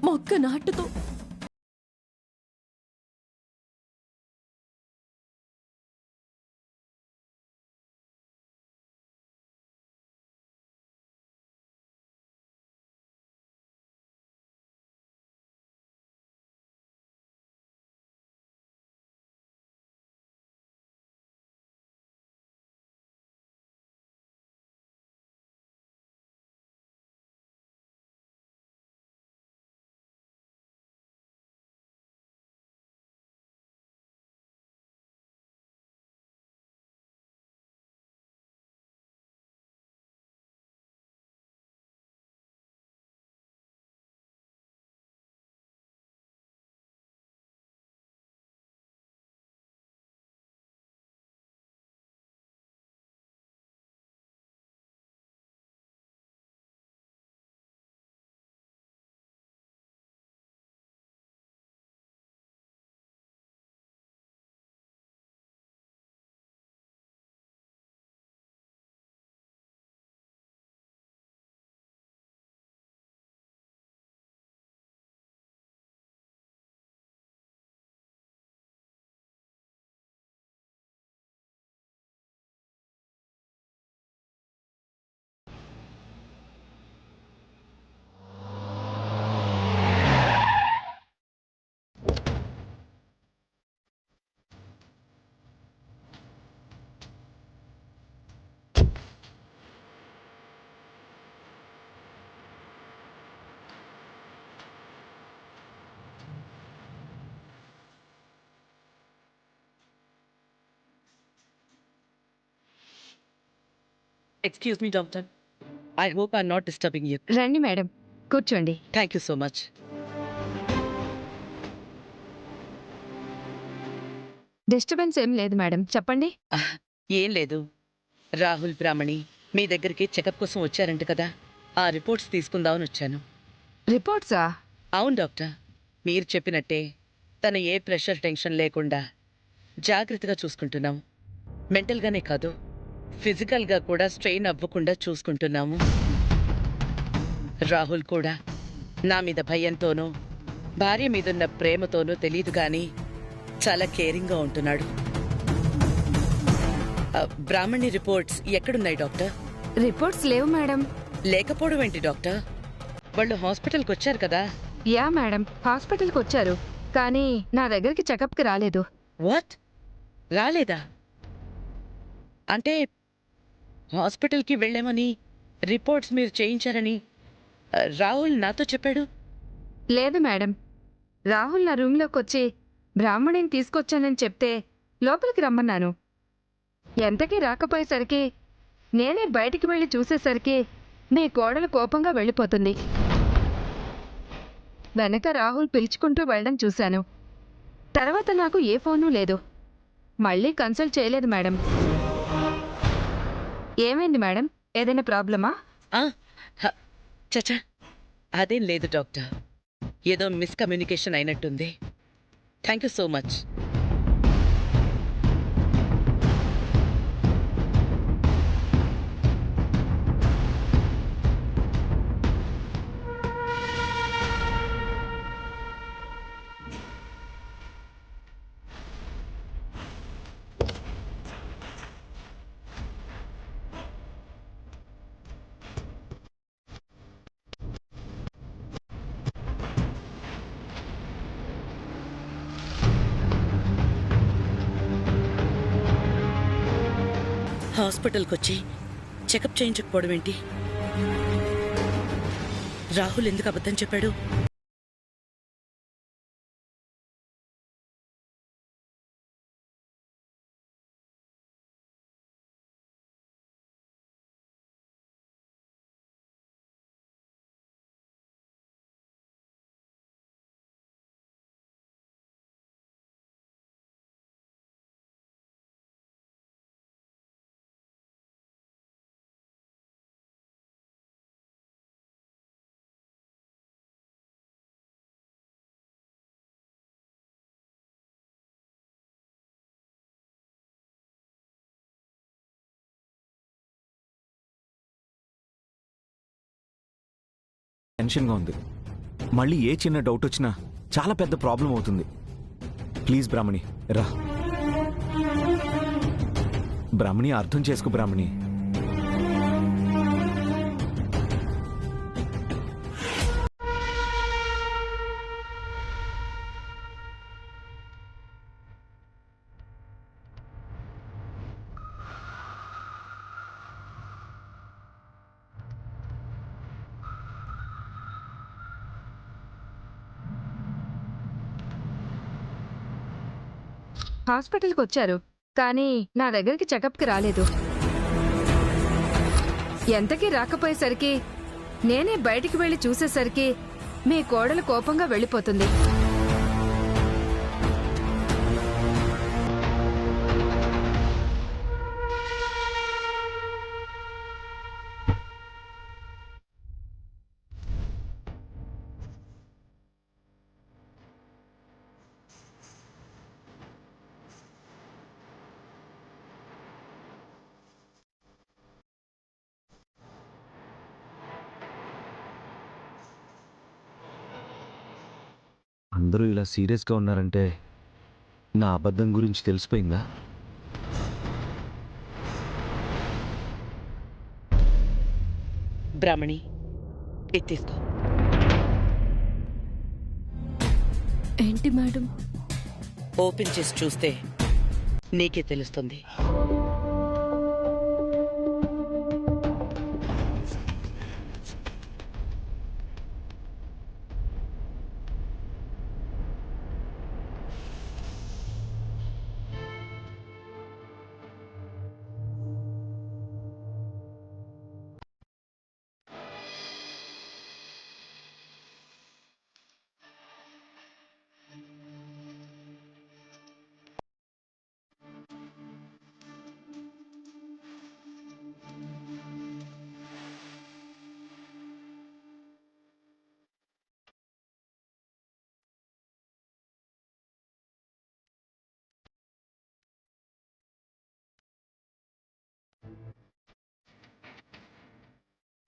మొక్క నాటుతో Excuse me, doctor. I hope I'm not disturbing you. రండి madam, కూర్చోండి. Thank you so much. Disturbance ఏం లేదు మేడం, చెప్పండి. ఏం లేదు. రాహుల్ బ్రాహ్మణి మీ దగ్గరికి చెకప్ కోసం వచ్చారంట కదా, ఆ రిపోర్ట్స్ తీసుకుందామని వచ్చాను. రిపోర్ట్సా? అవును డాక్టర్, మీరు చెప్పినట్టే తన ఏ ప్రెషర్ టెన్షన్ లేకుండా జాగ్రత్తగా చూసుకుంటున్నాం. మెంటల్గానే కాదు, ఫిజికల్గా కూడా స్ట్రెయిన్ అవ్వకుండా చూసుకుంటున్నాము. రాహుల్ కూడా నా మీద భయంతోనూ భార్య మీదున్న ప్రేమతోనూ తెలియదు కానీ చాలా కేరింగ్గా ఉంటున్నాడు. బ్రాహ్మణి రిపోర్ట్స్ ఎక్కడున్నాయి డాక్టర్? రిపోర్ట్స్ లేవు మేడం. లేకపోవడం ఏంటి డాక్టర్? వాళ్ళు హాస్పిటల్కి వచ్చారు కదా. యా మేడం, హాస్పిటల్కి వచ్చారు, కానీ నా దగ్గరికి చెకప్కి రాలేదు. వాట్? రాలేదా? అంటే హాస్పిటల్కి వెళ్ళామని, రిపోర్ట్స్ మీరు చేయించారని రాహుల్ నాతో చెప్పాడు. లేదు మేడం, రాహుల్ నా రూమ్లోకి వచ్చి బ్రాహ్మణిని తీసుకొచ్చానని చెప్తే లోపలికి రమ్మన్నాను. ఎంతకీ రాకపోయేసరికి నేనే బయటికి వెళ్ళి చూసేసరికి మీ కోడలు కోపంగా వెళ్ళిపోతుంది. వెనక రాహుల్ పిలుచుకుంటూ వెళ్ళడం చూశాను. తర్వాత నాకు ఏ ఫోను లేదు. మళ్ళీ కన్సల్ట్ చేయలేదు మేడం. ఏమైంది మేడం, ఏదైనా ప్రాబ్లమా? చచా, అదేం లేదు డాక్టర్, ఏదో మిస్కమ్యూనికేషన్ అయినట్టుంది. Thank you so much. హాస్పిటల్కి వచ్చి చెకప్ చేయించకపోవడం ఏంటి? రాహుల్ ఎందుకు అబద్ధం చెప్పాడు? టెన్షన్గా ఉంది. మళ్ళీ ఏ చిన్న డౌట్ వచ్చినా చాలా పెద్ద ప్రాబ్లం అవుతుంది. ప్లీజ్ బ్రాహ్మణి రా. బ్రాహ్మణి అర్థం చేసుకో బ్రాహ్మణి. హాస్పిటల్కి వచ్చారు, కానీ నా దగ్గరికి చెకప్కి రాలేదు. ఎంతకీ రాకపోయేసరికి నేనే బయటికి వెళ్ళి చూసేసరికి మీ కోడలు కోపంగా వెళ్ళిపోతుంది. అందరూ ఇలా సీరియస్గా ఉన్నారంటే నా అబద్ధం గురించి తెలిసిపోయిందా? బ్రాహ్మణి, ఇది తీసుకో. ఏంటి మేడం? ఓపెన్ చేసి చూస్తే నీకే తెలుస్తుంది.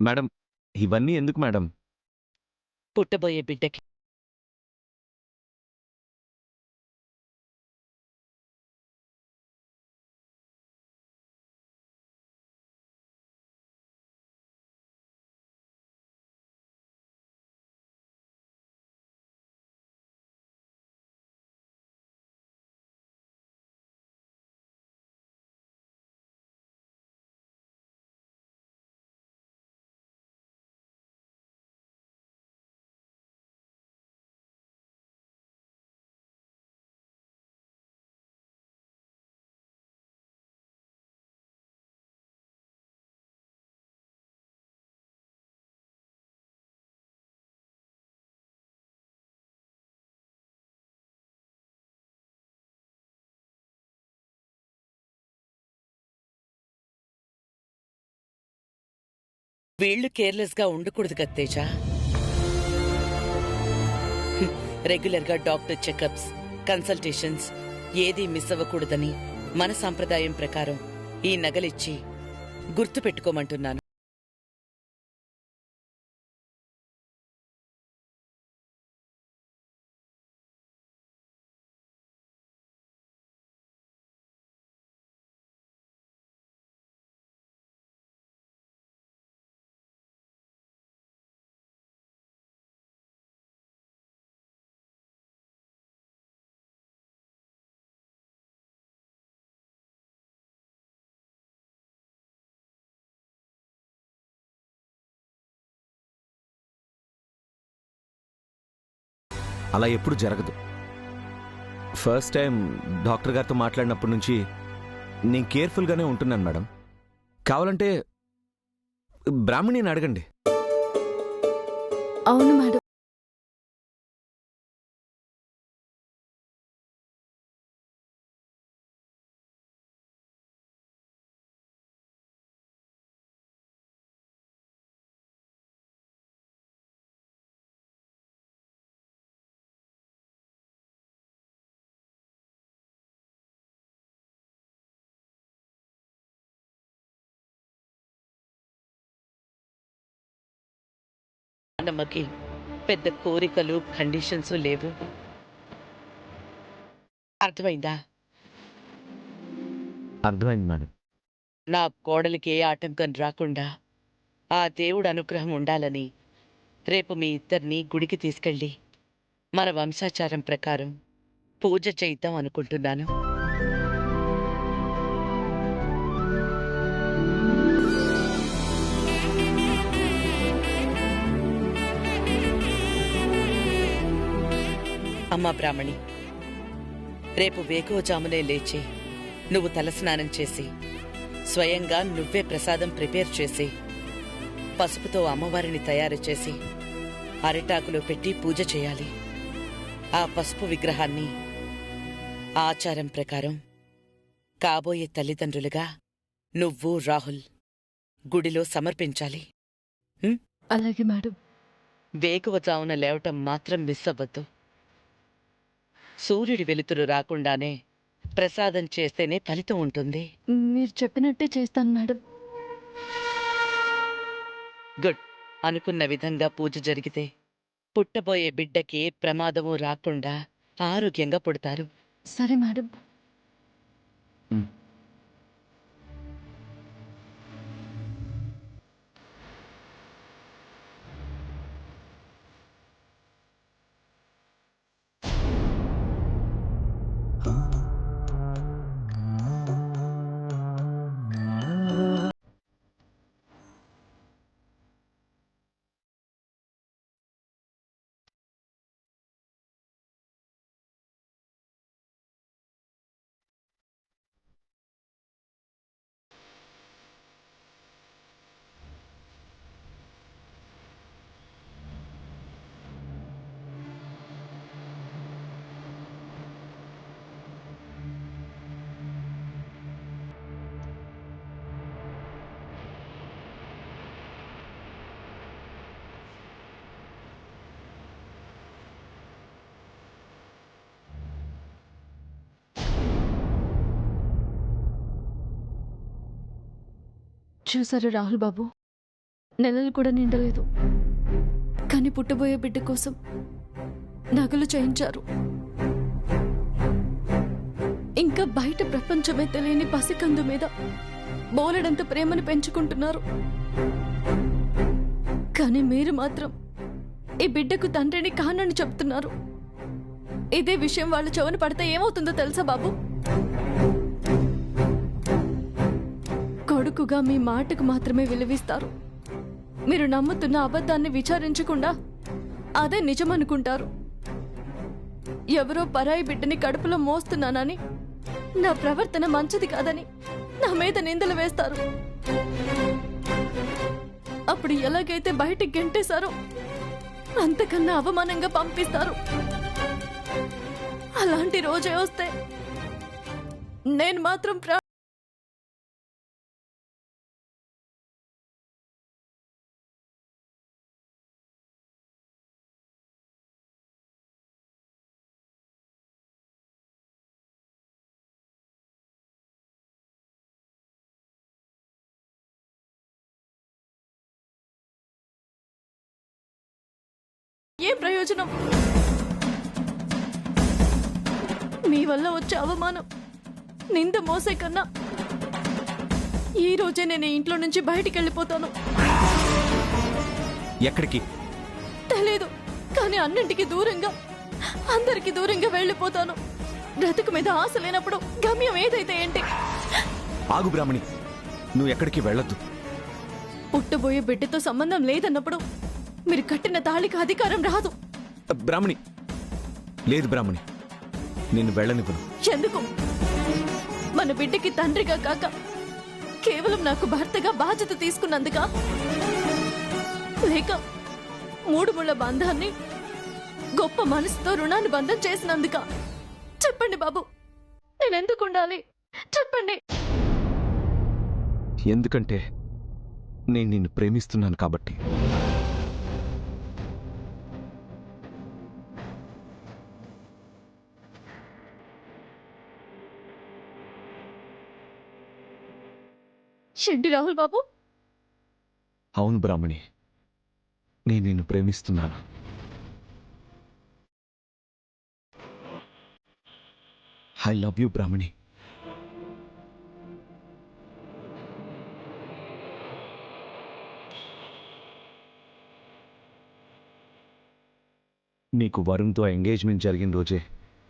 మేడం, ఇవన్నీ ఎందుకు మేడం? పుట్టబోయే బిడ్డకి వీళ్ళు కేర్లెస్గా ఉండకూడదు కదా తేజ. రెగ్యులర్గా డాక్టర్ చెకప్స్, కన్సల్టేషన్స్ ఏదీ మిస్ అవ్వకూడదని మన సాంప్రదాయం ప్రకారం ఈ నగలిచ్చి గుర్తు పెట్టుకోమంటున్నాను. అలా ఎప్పుడు జరగదు. ఫస్ట్ టైం డాక్టర్ గారితో మాట్లాడినప్పటి నుంచి నేను కేర్ఫుల్గానే ఉంటున్నాను మేడం. కావాలంటే బ్రాహ్మణిని అడగండి. అవును మేడం. నాన్నమ్మకి పెద్ద కోరికలు కండిషన్స్ లేవు. అర్థమైందా? అర్థమైంది మేడం. నా కోడలికి ఏ ఆటంకం రాకుండా ఆ దేవుడు అనుగ్రహం ఉండాలని రేపు మీ ఇద్దరిని గుడికి తీసుకెళ్ళి మన వంశాచారం ప్రకారం పూజ చేద్దాం అనుకుంటున్నాను. అమ్మా బ్రాహ్మణి, రేపు వేకువజామునే లేచి నువ్వు తలస్నానం చేసి స్వయంగా నువ్వే ప్రసాదం ప్రిపేర్ చేసి పసుపుతో అమ్మవారిని తయారు చేసి అరిటాకులో పెట్టి పూజ చేయాలి. ఆ పసుపు విగ్రహాన్ని ఆచారం ప్రకారం కాబోయే తల్లిదండ్రులుగా నువ్వు రాహుల్ గుడిలో సమర్పించాలి. అలాగే మేడం. వేకువజామున లేవటం మాత్రం మిస్ అవ్వద్దు. సూర్యుడి వెలుతురు రాకుండానే ప్రసాదం చేస్తేనే ఫలితం ఉంటుంది. మీరు చెప్పినట్టే చేస్తాను మేడం. గుడ్. అనుకున్న విధంగా పూజ జరిగితే పుట్టబోయే బిడ్డకి ఏ ప్రమాదమూ రాకుండా ఆరోగ్యంగా పుడతారు. సరే మేడం. చూసారు రాహుల్ బాబు, నెలలు కూడా నిండలేదు కానీ పుట్టబోయే బిడ్డ కోసం నగలు చేయించారు. ఇంకా బయట ప్రపంచమే తెలియని పసికందు మీద బోలెడంత ప్రేమను పెంచుకుంటున్నారు. కానీ మీరు మాత్రం ఈ బిడ్డకు తండ్రిని కానని చెప్తున్నారు. ఇదే విషయం వాళ్ళ చెవున పడితే ఏమవుతుందో తెలుసా బాబు? కొడుకుగా మీ మాటకు మాత్రమే విలువిస్తారు. మీరు నమ్ముతున్న అబద్ధాన్ని విచారించకుండా అదే నిజమనుకుంటారు. ఎవరో పరాయి బిడ్డని కడుపులో మోస్తున్నానని, నా ప్రవర్తన మంచిది కాదని నా మీద నిందలు వేస్తారు. అప్పుడు ఎలాగైతే బయటికి గెంటేశారో అంతకన్నా అవమానంగా పంపిస్తారు. అలాంటి రోజే వస్తే నేను మాత్రం ఏం ప్రయోజనం? మీ వల్ల వచ్చే అవమానం, నింద మోసే కన్నా ఈ రోజే నేను ఇంట్లో నుంచి బయటికి వెళ్ళిపోతాను. ఎక్కడికి తెలీదు, కానీ అన్నింటికి దూరంగా, అందరికి దూరంగా వెళ్ళిపోతాను. బ్రతుకు మీద ఆశ లేనప్పుడు గమ్యం ఏదైతే ఏంటి? ఆగు బ్రాహ్మణి, నువ్వు ఎక్కడికి వెళ్ళొద్దు. పుట్టబోయే బిడ్డతో సంబంధం లేదన్నప్పుడు మీరు కట్టిన తాళికి అధికారం రాదు. బ్రాహ్మణి, లేదు బ్రాహ్మణి, నిన్ను వెళ్ళనివ్వను. ఎందుకు? మన బిడ్డకి తండ్రిగా కాక కేవలం నాకు భర్తగా బాధ్యత తీసుకున్నందుకా? లేక మూడు ముళ్ళ బంధాన్ని గొప్ప మనసుతో రుణానుబంధం చేసినందుకా? చెప్పండి బాబు, నేనెందుకు ఉండాలి? చెప్పండి. ఎందుకంటే నేను నిన్ను ప్రేమిస్తున్నాను కాబట్టి. షెడ్డి రాహుల్ బాబు, అవును బ్రాహ్మణి, నేను నిన్ను ప్రేమిస్తున్నాను. ఐ లవ్ యూ బ్రాహ్మణి. నీకు వరుణ్తో ఎంగేజ్మెంట్ జరిగిన రోజే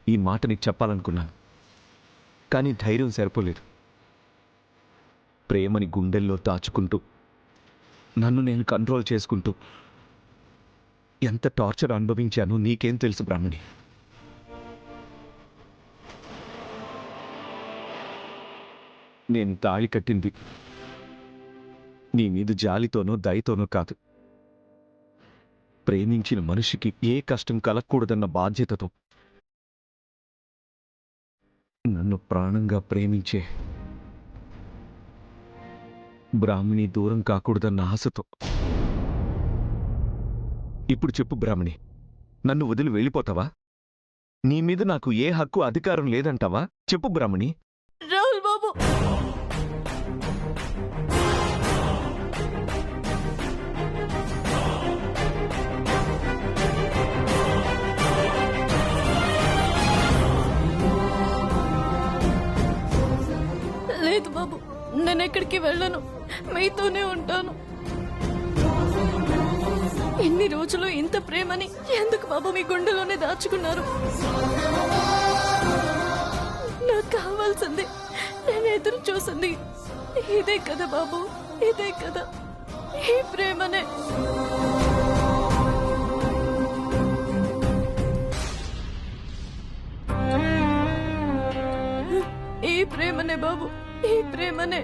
ఈ మాట నీకు చెప్పాలనుకున్నాను, కానీ ధైర్యం సరిపోలేదు. ప్రేమని గుండెల్లో దాచుకుంటూ నన్ను నేను కంట్రోల్ చేసుకుంటూ ఎంత టార్చర్ అనుభవించానో నీకేం తెలుసు బ్రాహ్మణి. నేను తాళి కట్టింది నీ మీద జాలితోనో దయతోనో కాదు, ప్రేమించిన మనిషికి ఏ కష్టం కలగకూడదన్న బాధ్యతతో, నన్ను ప్రాణంగా ప్రేమించే బ్రాహ్మణి దూరం కాకూడదన్న ఆశతో. ఇప్పుడు చెప్పు బ్రాహ్మణి, నన్ను వదిలి వెళ్ళిపోతావా? నీ మీద నాకు ఏ హక్కు అధికారం లేదంటావా? చెప్పు బ్రాహ్మణి. రాహుల్ బాబు, లేదు బాబు, నేను ఎక్కడికి వెళ్ళను, మీతోనే ఉంటాను. ఎన్ని రోజులు ఇంత ప్రేమని ఎందుకు బాబు మీ గుండెలోనే దాచుకున్నారు? నాకు కావాల్సింది, నేను ఎదురు చూసింది ఇదే కదా బాబు, ఇదే కదా, ఈ ప్రేమనే. ఈ ప్రేమనే బాబు, ఈ ప్రేమనే.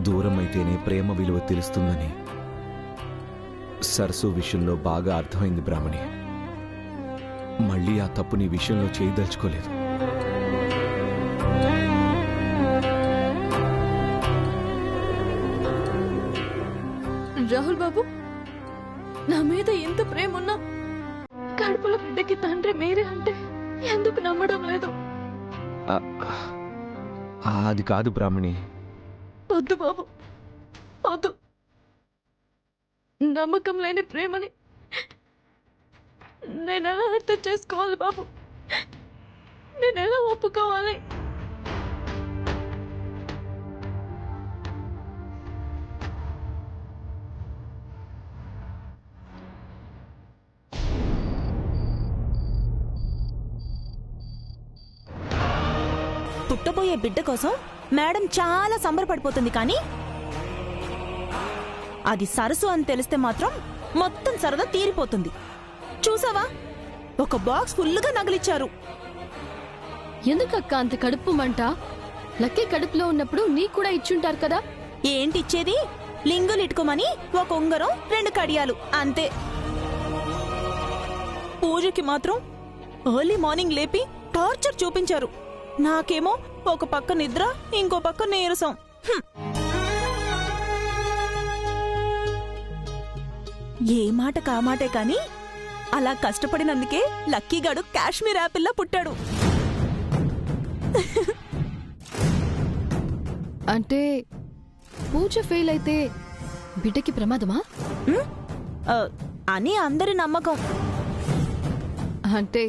దూరం అయితేనే ప్రేమ విలువ తెలుస్తుందని సరసు విషయంలో బాగా అర్థమైంది బ్రాహ్మణి. మళ్ళీ ఆ తప్పు నీ విషయంలో చేయదలుచుకోలేదు. రాహుల్ బాబు, నా మీద ఎంత ప్రేమ ఉన్నా కడుపుల బిడ్డకి తండ్రి మీరే అంటే ఎందుకు నమ్మడం లేదు? అది కాదు బ్రాహ్మణి. వద్దు బాబు, వద్దు. నమ్మకం లేని ప్రేమని నేను ఎలా అర్థం చేసుకోవాలి బాబు? నేను ఎలా ఒప్పుకోవాలి? పుట్టబోయే బిడ్డ కోసం మేడం చాలా సంబరపడిపోతుంది, కానీ అది సరసు అని తెలిస్తే మాత్రం మొత్తం సరదా తీరిపోతుంది. చూసావా, ఒక బాక్స్ ఫుల్లుగా నగలిచ్చారు. ఎందుకక్క అంత కడుపు మంట? లక్కీ కడుపులో ఉన్నప్పుడు నీకు కూడా ఇచ్చుంటారు కదా. ఏంటిచ్చేది? లింగులు ఇట్టుకోమని ఒక ఉంగరం 2 కడియాలు అంతే. పూజకి మాత్రం ఎర్లీ మార్నింగ్ లేపి టార్చర్ చూపించారు. నాకేమో ఒక పక్క నిద్ర, ఇంకో పక్క నీరసం. ఏ మాట కామాటే కాని అలా కష్టపడినందుకే లక్కీగాడు కాశ్మీర్ యాపిల్లా పుట్టాడు. అంటే పూజ ఫెయిల్ అయితే బిడ్డకి ప్రమాదమా అని అందరి నమ్మకం. అంటే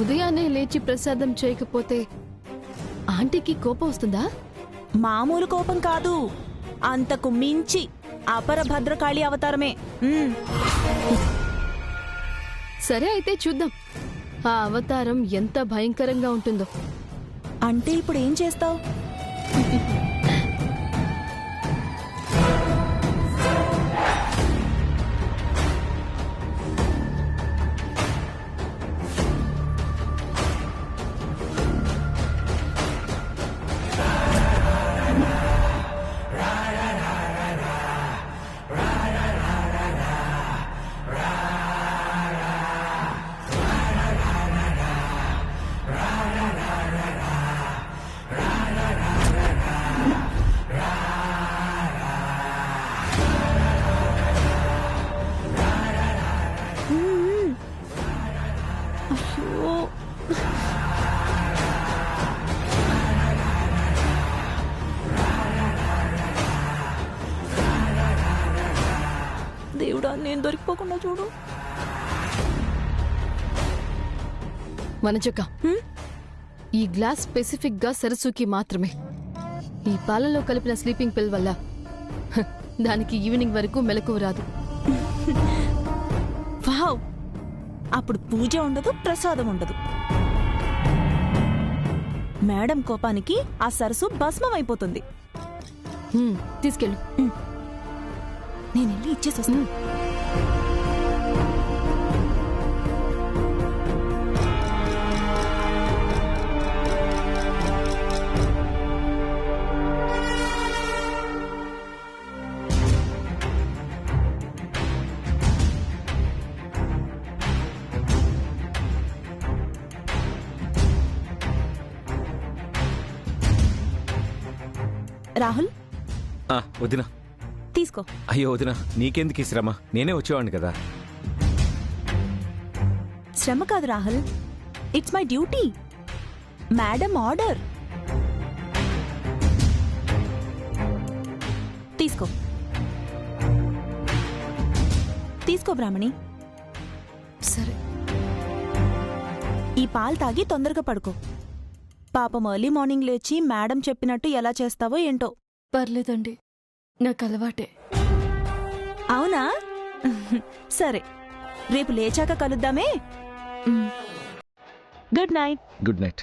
ఉదయాన్నే లేచి ప్రసాదం చేయకపోతే ఆంటీకి కోపం వస్తుందా? మామూలు కోపం కాదు, అంతకు మించి అపర భద్రకాళి అవతారమే. సరే అయితే చూద్దాం ఆ అవతారం ఎంత భయంకరంగా ఉంటుందో. అంటే ఇప్పుడు ఏం చేస్తావు? దేవుడా, నేను దొరికిపోకుండా చూడు. వనచక్క, ఈ గ్లాస్ స్పెసిఫిక్గా సరస్సుకి మాత్రమే. ఈ పాలలో కలిపిన స్లీపింగ్ పిల్ వల్ల దానికి ఈవినింగ్ వరకు మెలకువ రాదు. వావ్, అప్పుడు పూజ ఉండదు, ప్రసాదం ఉండదు. మేడం కోపానికి ఆ సరస్సు భస్మం అయిపోతుంది. తీసుకెళ్ళు. నేను వెళ్ళి ఇచ్చేసి వస్తాను. రాహుల్, వదినా. తీసుకో. అయ్యో వదినా, నీకెందుకు ఈ శ్రమ? నేనే వచ్చేవాడిని కదా. శ్రమ కాదు Rahul, it's my duty. Madam order. తీసుకో తీసుకో బ్రాహ్మణి. సరే. ఈ పాలు తాగి తొందరగా పడుకో. పాపం ఎర్లీ మార్నింగ్ లేచి మేడం చెప్పినట్టు ఎలా చేస్తావో ఏంటో. పర్లేదండి, నాకు అలవాటే. అవునా? సరే, రేపు లేచాక కలుద్దామే. Good night. Good night.